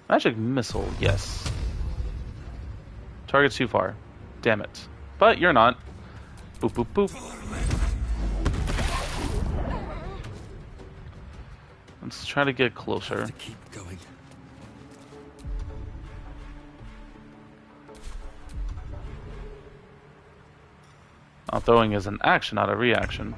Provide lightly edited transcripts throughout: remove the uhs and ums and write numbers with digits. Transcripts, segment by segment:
Magic missile, yes. Target's too far. Damn it. But you're not. Boop, boop, boop. Let's try to get closer. To keep going. Throwing is an action, not a reaction.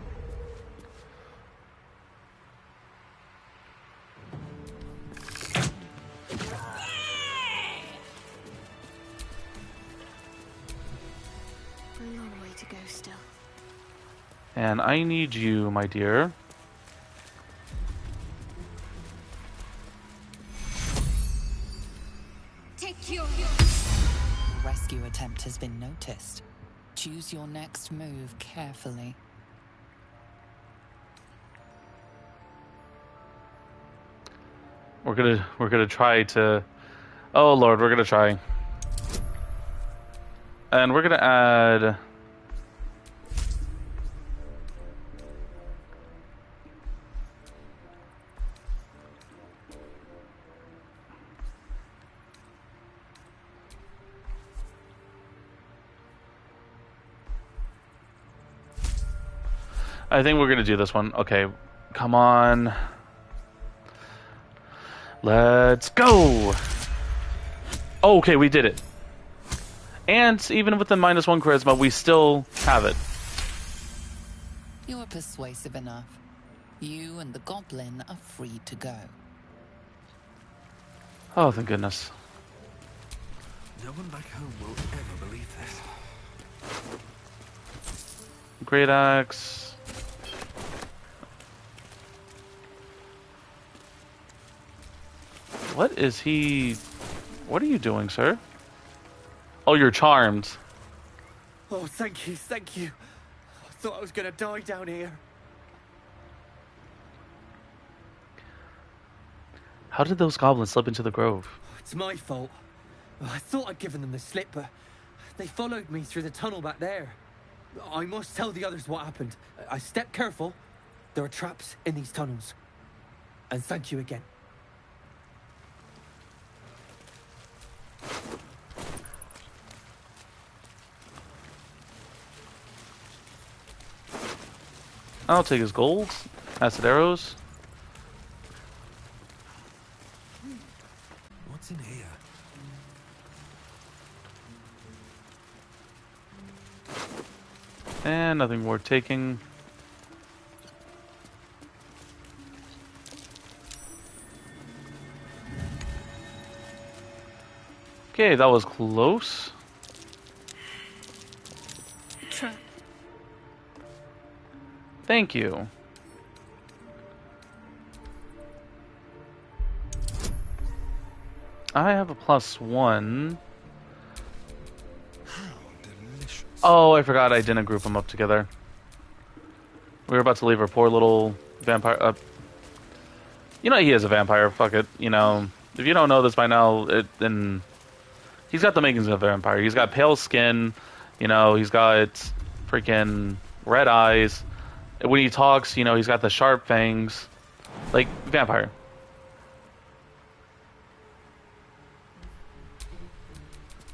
A long way to go still. And I need you, my dear. Take your Rescue attempt has been noticed. Choose your next move carefully. We're gonna try to. Oh Lord, we're gonna try. And we're gonna add. I think we're gonna do this one. Okay, come on. Let's go! Oh, okay, we did it. And even with the -1 charisma, we still have it. You are persuasive enough. You and the goblin are free to go. Oh, thank goodness. No one back home will ever believe this. Great axe. What is he... What are you doing, sir? Oh, you're charmed. Oh, thank you, thank you. I thought I was gonna die down here. How did those goblins slip into the grove? It's my fault. I thought I'd given them the slip, but they followed me through the tunnel back there. I must tell the others what happened. I stepped careful. There are traps in these tunnels. And thank you again. I'll take his gold. Acid arrows. What's in here? And nothing worth taking. Okay, that was close. trap. Thank you. I have a +1. How delicious. Oh, I forgot I didn't group them up together. We were about to leave our poor little vampire up. You know he is a vampire, fuck it. You know, if you don't know this by now, then he's got the makings of a vampire. He's got pale skin, you know, he's got freaking red eyes. When he talks, you know, he's got the sharp fangs. Like, vampire.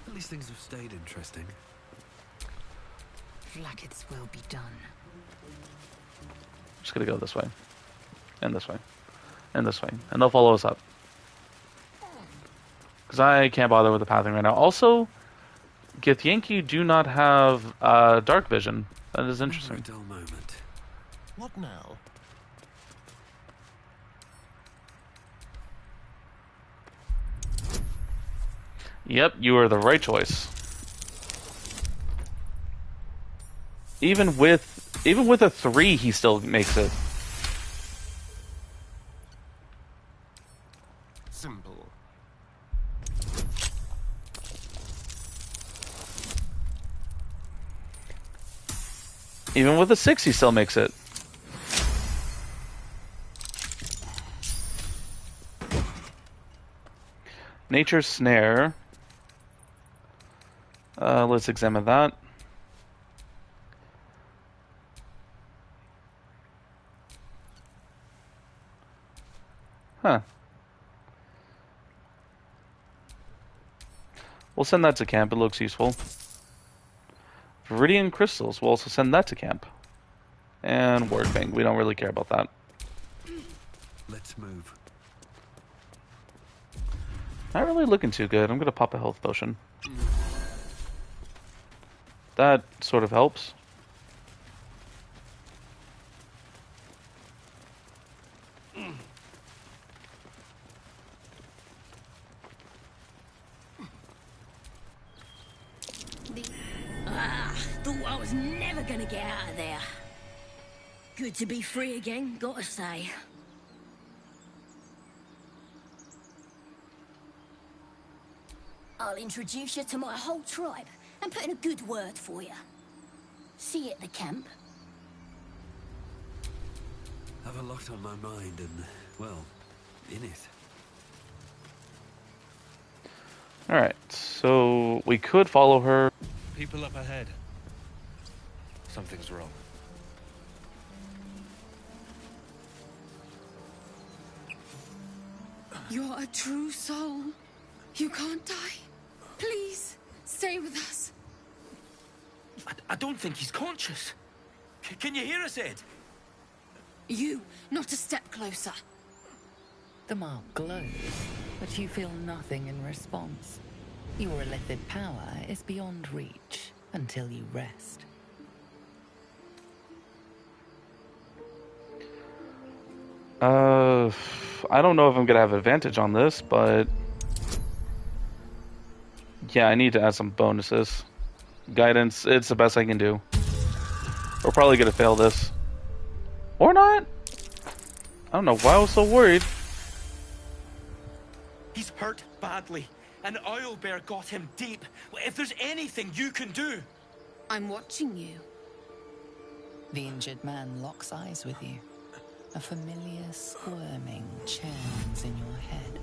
At least things have stayed interesting. Like will be done. Just gonna go this way. And this way. And this way. And they'll follow us up. Because I can't bother with the pathing right now. Also, Githyanki do not have dark vision. That is interesting. Never a dull moment. What now? Yep, you are the right choice. Even with a 3, he still makes it. Simple. Even with a 6, he still makes it. Nature's Snare. Let's examine that. Huh. We'll send that to camp. It looks useful. Viridian crystals. We'll also send that to camp. And word bank. We don't really care about that. Let's move. Not really looking too good. I'm gonna pop a health potion. That sort of helps. Thought I was never gonna get out of there. Good to be free again, gotta say. I'll introduce you to my whole tribe and put in a good word for you. See you at the camp. Have a lot on my mind and, well, in it. Alright, so we could follow her. People up ahead. Something's wrong. You're a true soul. You can't die. Please, stay with us. I don't think he's conscious. Can you hear us, Ed? You, not a step closer. The mark glows, but you feel nothing in response. Your illithid power is beyond reach until you rest. I don't know if I'm gonna have advantage on this, but yeah, I need to add some bonuses. Guidance, it's the best I can do. We're probably gonna fail this. Or not? I don't know why I was so worried. He's hurt badly. An owlbear got him deep. If there's anything you can do... I'm watching you. The injured man locks eyes with you. A familiar squirming churns in your head.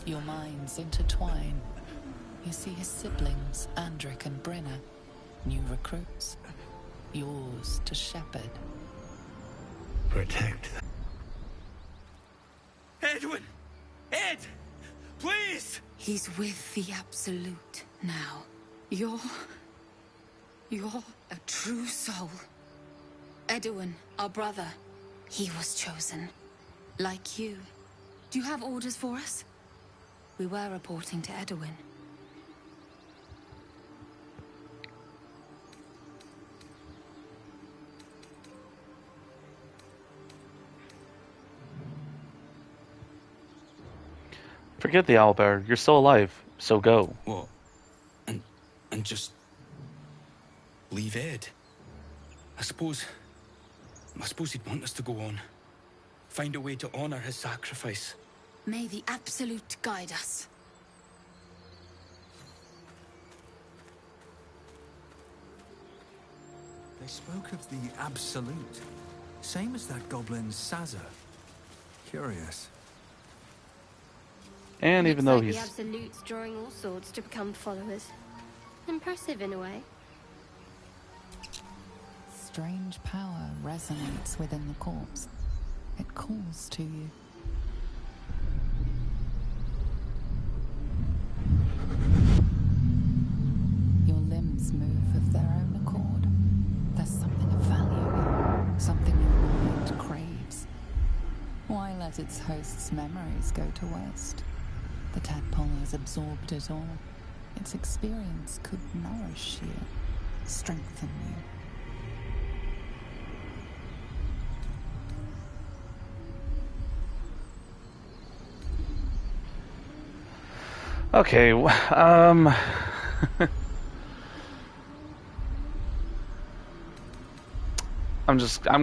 Your minds intertwine. You see his siblings, Andric and Brenna, new recruits. Yours to shepherd. Protect them. Edwin! Ed! Please! He's with the Absolute now. You're a true soul. Edwin, our brother, he was chosen. Like you. Do you have orders for us? We were reporting to Edwin. Forget the owlbear. You're still alive, so go. What? And just leave Ed? I suppose he'd want us to go on. Find a way to honor his sacrifice. May the Absolute guide us. They spoke of the Absolute. Same as that goblin Sazza. Curious. And even though he's... the Absolute's drawing all sorts to become followers. Impressive in a way. Strange power resonates within the corpse. It calls to you. Your limbs move of their own accord. There's something of value, something your mind craves. Why let its host's memories go to waste? The tadpole has absorbed it all. Its experience could nourish you, strengthen you. Okay, I'm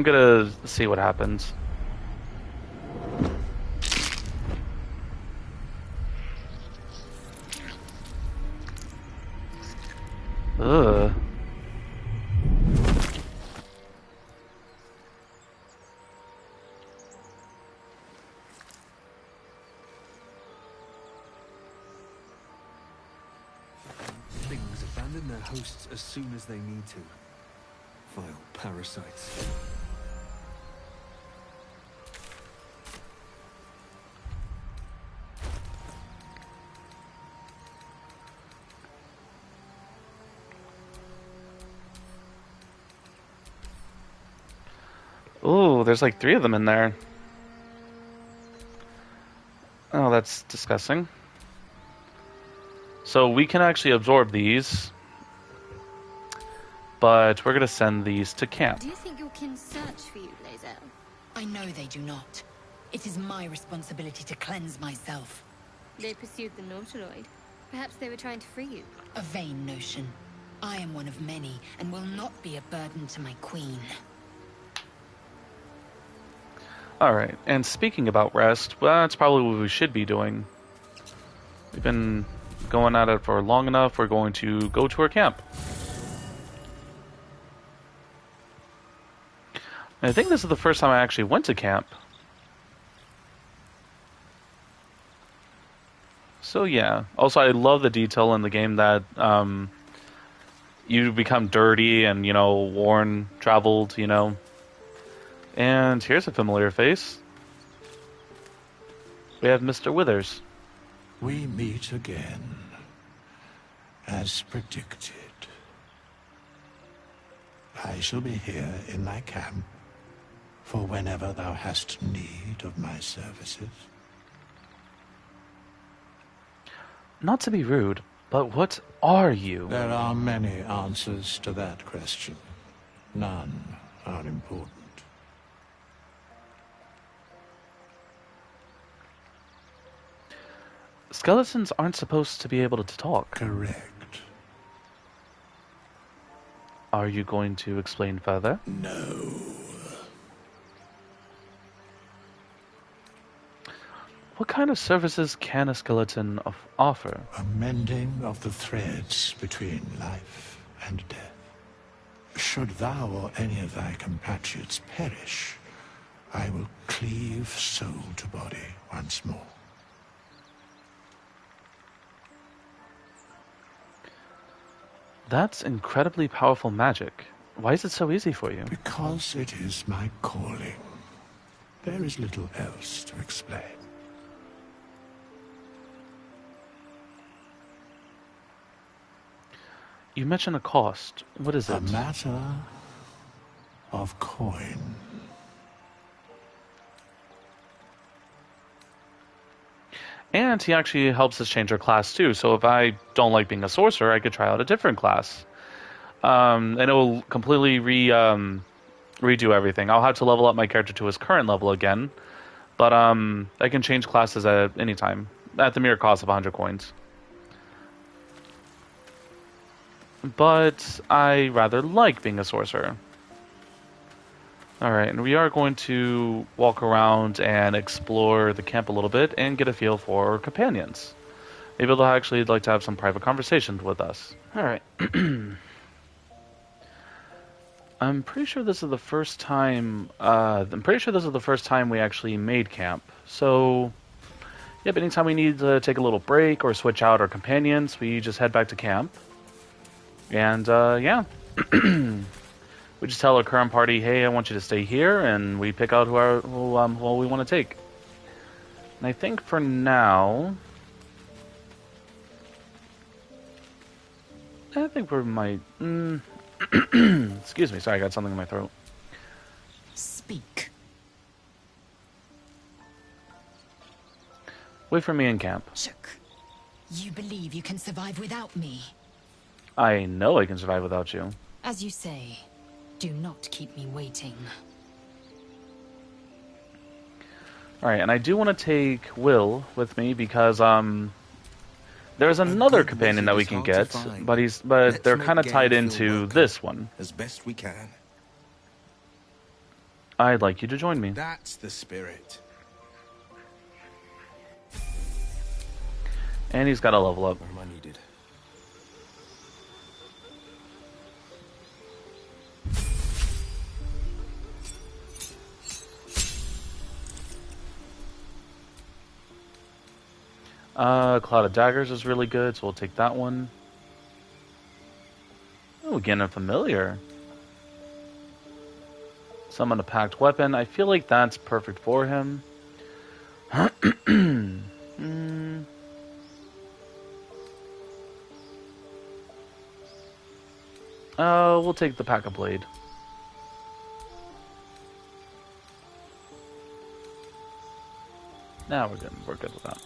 gonna see what happens. Ugh. Things abandon their hosts as soon as they need to. Vile parasites. there's like 3 of them in there. Oh, that's disgusting. So we can actually absorb these, but we're gonna send these to camp. Do you think your kin search for you, Lae'zel? I know they do not. It is my responsibility to cleanse myself. They pursued the Nautiloid. Perhaps they were trying to free you. A vain notion. I am one of many, and will not be a burden to my queen. Alright, and speaking about rest, well, that's probably what we should be doing. We've been going at it for long enough, we're going to go to our camp. I think this is the first time I actually went to camp. So yeah. Also, I love the detail in the game that you become dirty and, you know, worn, traveled, you know. And here's a familiar face. We have Mr. Withers. We meet again, as predicted. I shall be here in thy camp for whenever thou hast need of my services. Not to be rude, but what are you? There are many answers to that question. None are important. Skeletons aren't supposed to be able to talk. Correct. Are you going to explain further? No. What kind of services can a skeleton offer? A mending of the threads between life and death. Should thou or any of thy compatriots perish, I will cleave soul to body once more. That's incredibly powerful magic. Why is it so easy for you? Because it is my calling. There is little else to explain. You mentioned a cost. What is it? A matter of coin. And he actually helps us change our class too. So if I don't like being a sorcerer, I could try out a different class. And it will completely redo everything. I'll have to level up my character to his current level again. But I can change classes at any time. At the mere cost of 100 coins. But I rather like being a sorcerer. Alright, and we are going to walk around and explore the camp a little bit and get a feel for our companions. Maybe they'll actually like to have some private conversations with us. Alright. I'm pretty sure this is the first time we actually made camp. So yep, anytime we need to take a little break or switch out our companions, we just head back to camp. And, yeah. We just tell our current party, hey, I want you to stay here, and we pick out who we want to take. And I think for now... I think we might... Excuse me, sorry, I got something in my throat. Speak. Wait for me in camp. Shook. You believe you can survive without me? I know I can survive without you. As you say, do not keep me waiting. Alright, and I do want to take Will with me because, there's another companion that we can get, but they're kind of tied into this one. As best we can. I'd like you to join me. That's the spirit. And he's got to level up. Where am I needed? Cloud of Daggers is really good, so we'll take that one. Oh, again, a familiar. Summon a packed weapon. I feel like that's perfect for him. We'll take the pack of blade. Now we're good. We're good with that.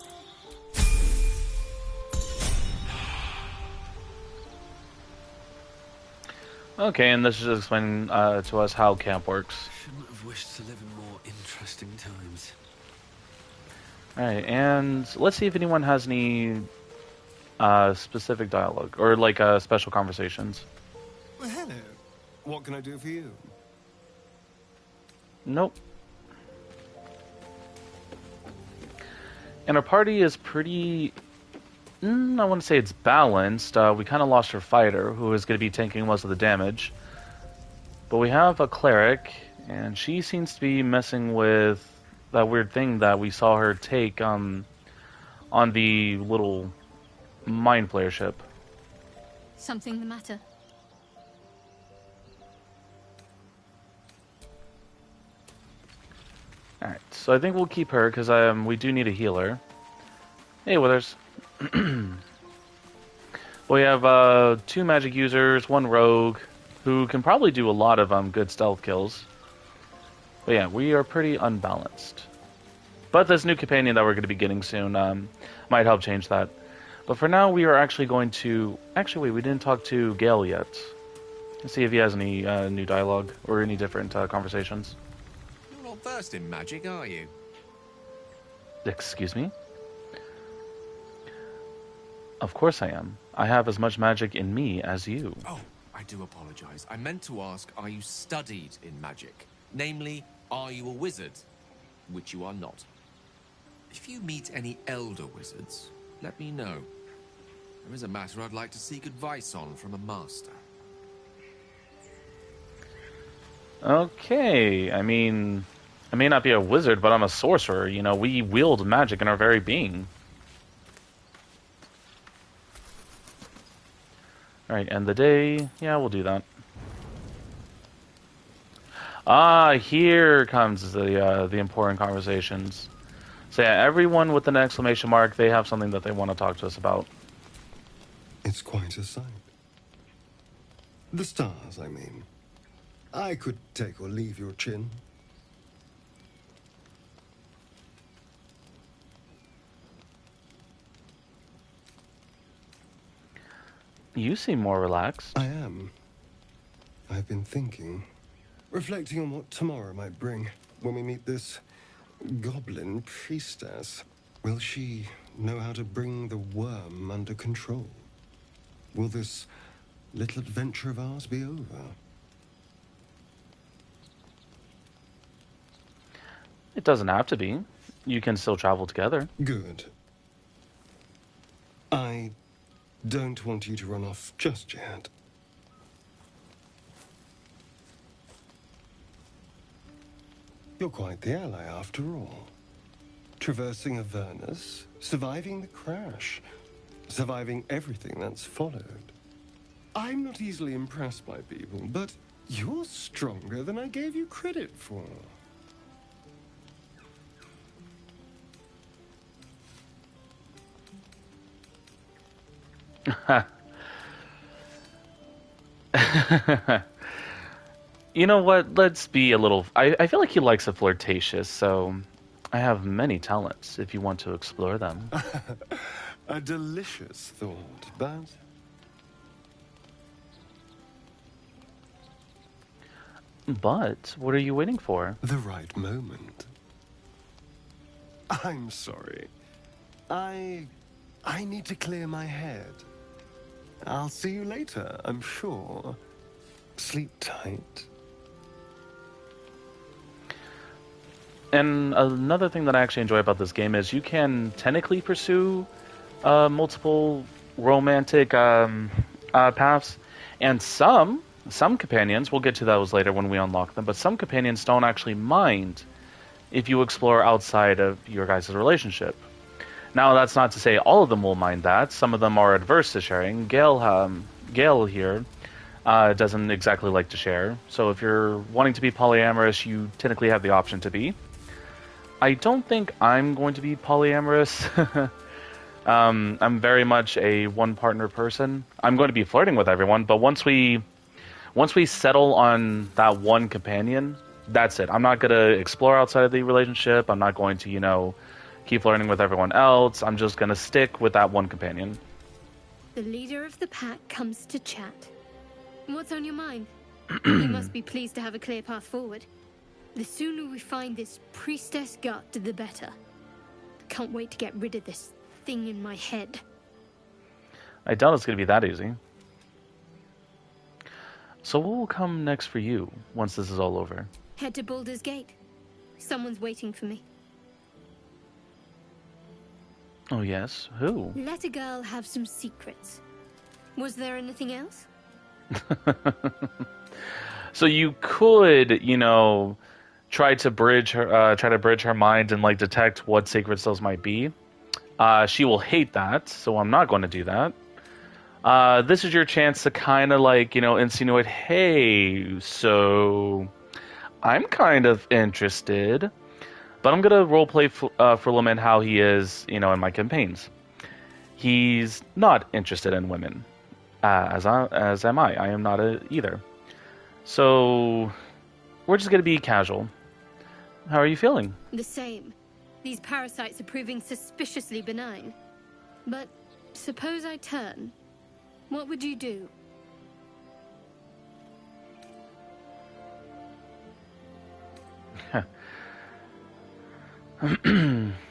Okay, and this is explaining to us how camp works. Shouldn't have wished to live in more interesting times. Alright, and let's see if anyone has any specific dialogue or like special conversations. Well, hello. What can I do for you? Nope. And our party is pretty... I want to say it's balanced. We kind of lost our fighter, who is going to be taking most of the damage. But we have a cleric, and she seems to be messing with that weird thing that we saw her take on the little mind player ship. Something the matter? Alright, so I think we'll keep her, because we do need a healer. Hey, Withers. We have 2 magic users, 1 rogue, who can probably do a lot of good stealth kills. But yeah, we are pretty unbalanced. But this new companion that we're going to be getting soon might help change that. But for now, we are actually going to... Actually, wait, we didn't talk to Gale yet. Let's see if he has any new dialogue or any different conversations. You're not versed in magic, are you? Excuse me? Of course I am. I have as much magic in me as you. Oh, I do apologize. I meant to ask, are you studied in magic? Namely, are you a wizard? Which you are not. If you meet any elder wizards, let me know. There is a matter I'd like to seek advice on from a master. Okay, I mean, I may not be a wizard, but I'm a sorcerer. You know, we wield magic in our very being. Alright, end the day. Yeah, we'll do that. Ah, here comes the important conversations. So yeah, everyone with an exclamation mark, they have something that they want to talk to us about. It's quite a sight. The stars, I mean. I could take or leave your chin. You seem more relaxed. I am. I've been thinking, reflecting on what tomorrow might bring when we meet this goblin priestess. Will she know how to bring the worm under control? Will this little adventure of ours be over? It doesn't have to be. You can still travel together. Good. I don't want you to run off just yet. You're quite the ally, after all. Traversing Avernus, surviving the crash, surviving everything that's followed. I'm not easily impressed by people, but you're stronger than I gave you credit for. You know what? Let's be a little... I feel like he likes a flirtatious, so I have many talents if you want to explore them. A delicious thought, but... But what are you waiting for? The right moment. I'm sorry. I need to clear my head. I'll see you later, I'm sure. Sleep tight. And another thing that I actually enjoy about this game is you can technically pursue multiple romantic paths, and some companions, we'll get to those later when we unlock them, but some companions don't actually mind if you explore outside of your guys' relationship. Now, that's not to say all of them will mind that. Some of them are adverse to sharing. Gale here doesn't exactly like to share. So if you're wanting to be polyamorous, you technically have the option to be. I don't think I'm going to be polyamorous. I'm very much a one-partner person. I'm going to be flirting with everyone, but once we settle on that one companion, that's it. I'm not going to explore outside of the relationship. I'm not going to, keep flirting with everyone else. I'm just gonna stick with that one companion. The leader of the pack comes to chat. What's on your mind? You must be pleased to have a clear path forward. The sooner we find this priestess gut, the better. Can't wait to get rid of this thing in my head. I doubt it's gonna be that easy. So what will come next for you once this is all over? Head to Baldur's Gate. Someone's waiting for me. Oh yes, who? Let a girl have some secrets. Was there anything else? So you could, you know, try to bridge her mind and like detect what secrets those might be. She will hate that, so I'm not going to do that. This is your chance to kind of like, you know, insinuate, hey, so I'm kind of interested, but I'm gonna roleplay for Lemon how he is, you know, in my campaigns. He's not interested in women, as am I. I am not either. So we're just gonna be casual. How are you feeling? The same. These parasites are proving suspiciously benign. But suppose I turn. What would you do?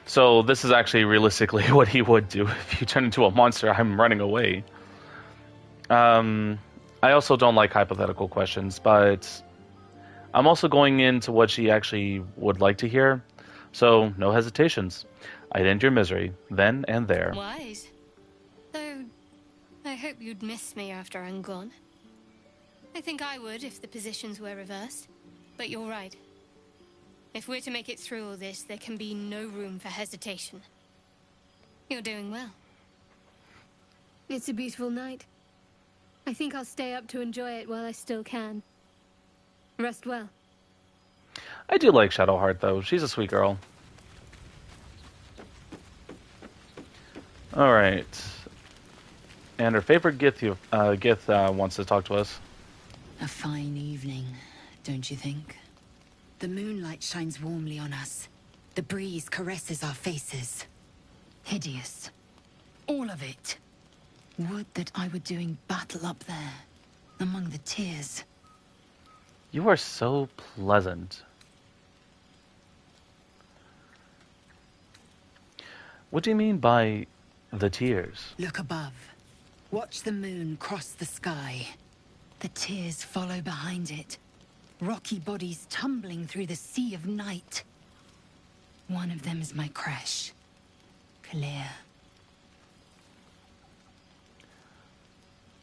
So this is actually realistically what he would do if you turn into a monster. I'm running away. I also don't like hypothetical questions, but I'm also going into what she actually would like to hear. So no hesitations. I'd end your misery then and there. Wise. Though, I hope you'd miss me after I'm gone. I think I would if the positions were reversed. But you're right. If we're to make it through all this, there can be no room for hesitation. You're doing well. It's a beautiful night. I think I'll stay up to enjoy it while I still can. Rest well. I do like Shadowheart, though. She's a sweet girl. Alright. And her favorite Gith wants to talk to us. A fine evening, don't you think? The moonlight shines warmly on us. The breeze caresses our faces. Hideous. All of it. Would that I were doing battle up there, among the tears. You are so pleasant. What do you mean by the tears? Look above. Watch the moon cross the sky. The tears follow behind it. Rocky bodies tumbling through the sea of night. One of them is my crash. Clear.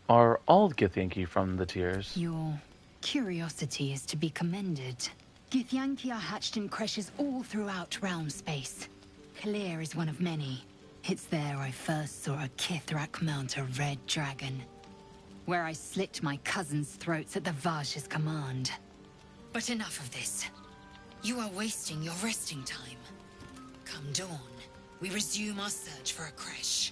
Are all Githyanki from the tears? Your curiosity is to be commended. Githyanki are hatched in creches all throughout realm space. Clear is one of many. It's there I first saw a Kithrak mount a red dragon. Where I slit my cousins' throats at the Vaj's command. But enough of this. You are wasting your resting time. Come dawn, we resume our search for a creche.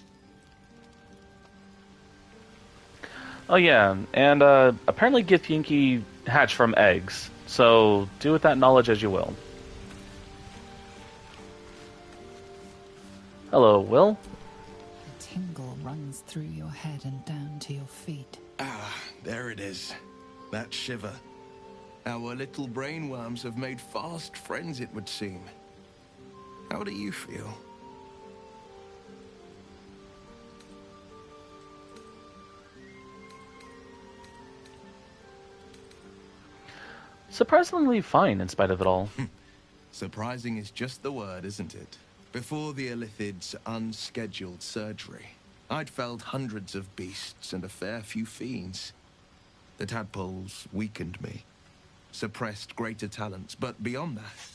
Oh yeah, and apparently Githyanki hatch from eggs, so do with that knowledge as you will. Hello, Will. A tingle runs through your head and down to your feet. Ah, there it is. That shiver. Our little brainworms have made fast friends, it would seem. How do you feel? Surprisingly fine in spite of it all. Surprising is just the word, isn't it? Before the Illithid's unscheduled surgery, I'd felled hundreds of beasts and a fair few fiends. The tadpoles weakened me, suppressed greater talents, but beyond that,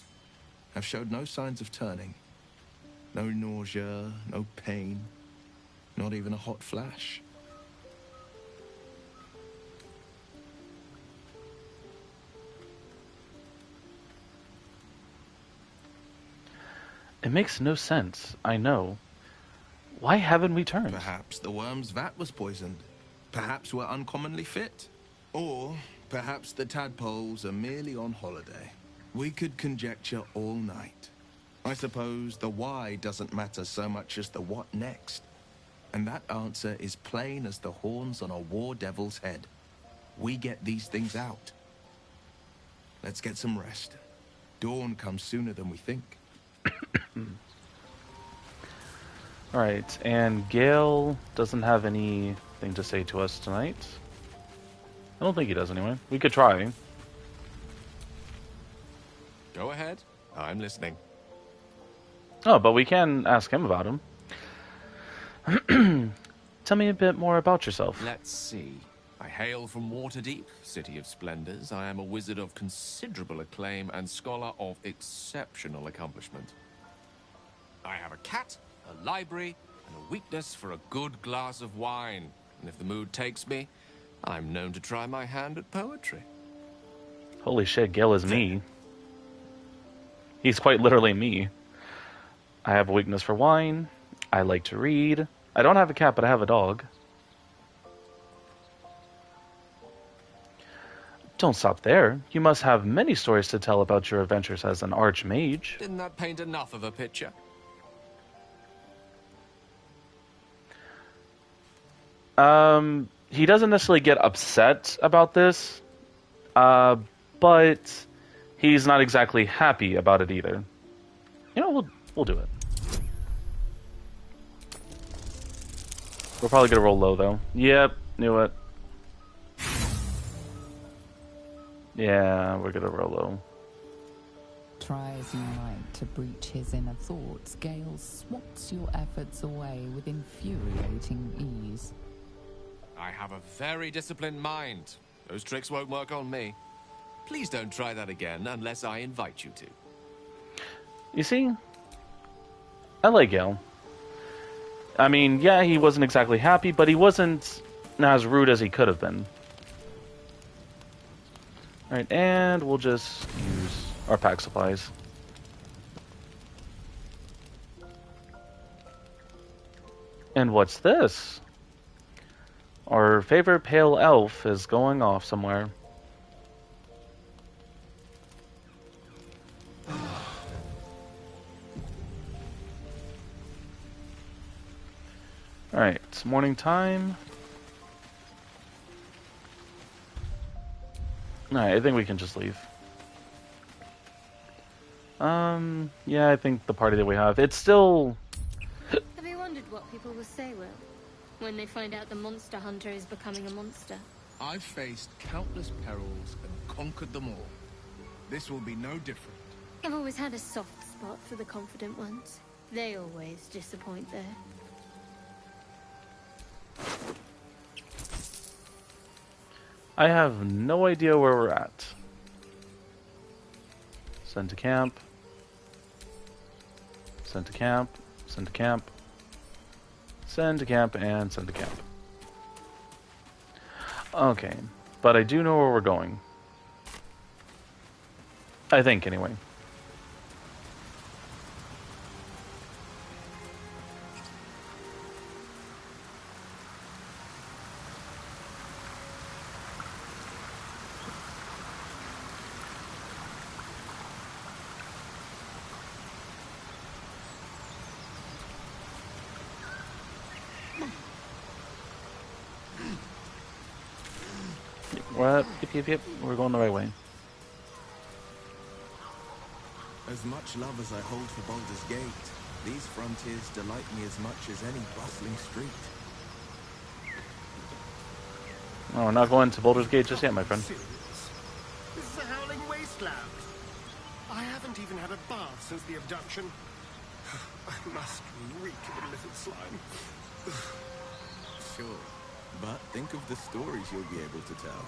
have showed no signs of turning. No nausea, no pain, not even a hot flash. It makes no sense, I know. Why haven't we turned? Perhaps the worm's vat was poisoned. Perhaps we're uncommonly fit. Or perhaps the tadpoles are merely on holiday. We could conjecture all night. I suppose the why doesn't matter so much as the what next. And that answer is plain as the horns on a war devil's head. We get these things out. Let's get some rest. Dawn comes sooner than we think. Alright, and Gale doesn't have anything to say to us tonight. I don't think he does anyway. We could try. Go ahead. I'm listening. Oh, but we can ask him about him. Tell me a bit more about yourself. Let's see. I hail from Waterdeep, City of Splendors. I am a wizard of considerable acclaim and scholar of exceptional accomplishment. I have a cat, a library, and a weakness for a good glass of wine. And if the mood takes me, I'm known to try my hand at poetry. Holy shit, Gale is me. He's quite literally me. I have a weakness for wine. I like to read. I don't have a cat, but I have a dog. Don't stop there. You must have many stories to tell about your adventures as an archmage. Didn't that paint enough of a picture? He doesn't necessarily get upset about this, but he's not exactly happy about it either. You know, we'll do it. We're probably gonna roll low though. Yep, knew it. Yeah, we're gonna roll low. Try as you might to breach his inner thoughts, Gale swats your efforts away with infuriating ease. I have a very disciplined mind. Those tricks won't work on me. Please don't try that again unless I invite you to. You see? I like Gale. I mean, yeah, he wasn't exactly happy, but he wasn't as rude as he could have been. Alright, and we'll just use our pack supplies. And what's this? Our favorite pale elf is going off somewhere. Alright, it's morning time. Alright, I think we can just leave. Yeah, I think the party that we have, it's still... Have you wondered what people will say, Will, when they find out the monster hunter is becoming a monster? I've faced countless perils and conquered them all. This will be no different. I've always had a soft spot for the confident ones. They always disappoint there. I have no idea where we're at. Send to camp. Send to camp. Send to camp. Send to camp and send to camp. Okay, but I do know where we're going. I think, anyway. Yep. We're going the right way. As much love as I hold for Baldur's Gate, these frontiers delight me as much as any bustling street. Oh, we're not going to Baldur's Gate just yet, my friend. This is a howling wasteland. I haven't even had a bath since the abduction. I must reek of illicit slime. Sure, but think of the stories you'll be able to tell.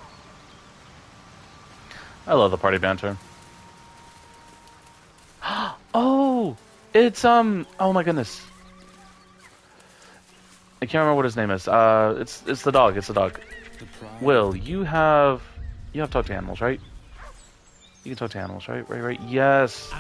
I love the party banter. Oh, it's oh my goodness. I can't remember what his name is. It's the dog. It's the dog. Will, you have to talk to animals, right? You can talk to animals, right? Right. Yes.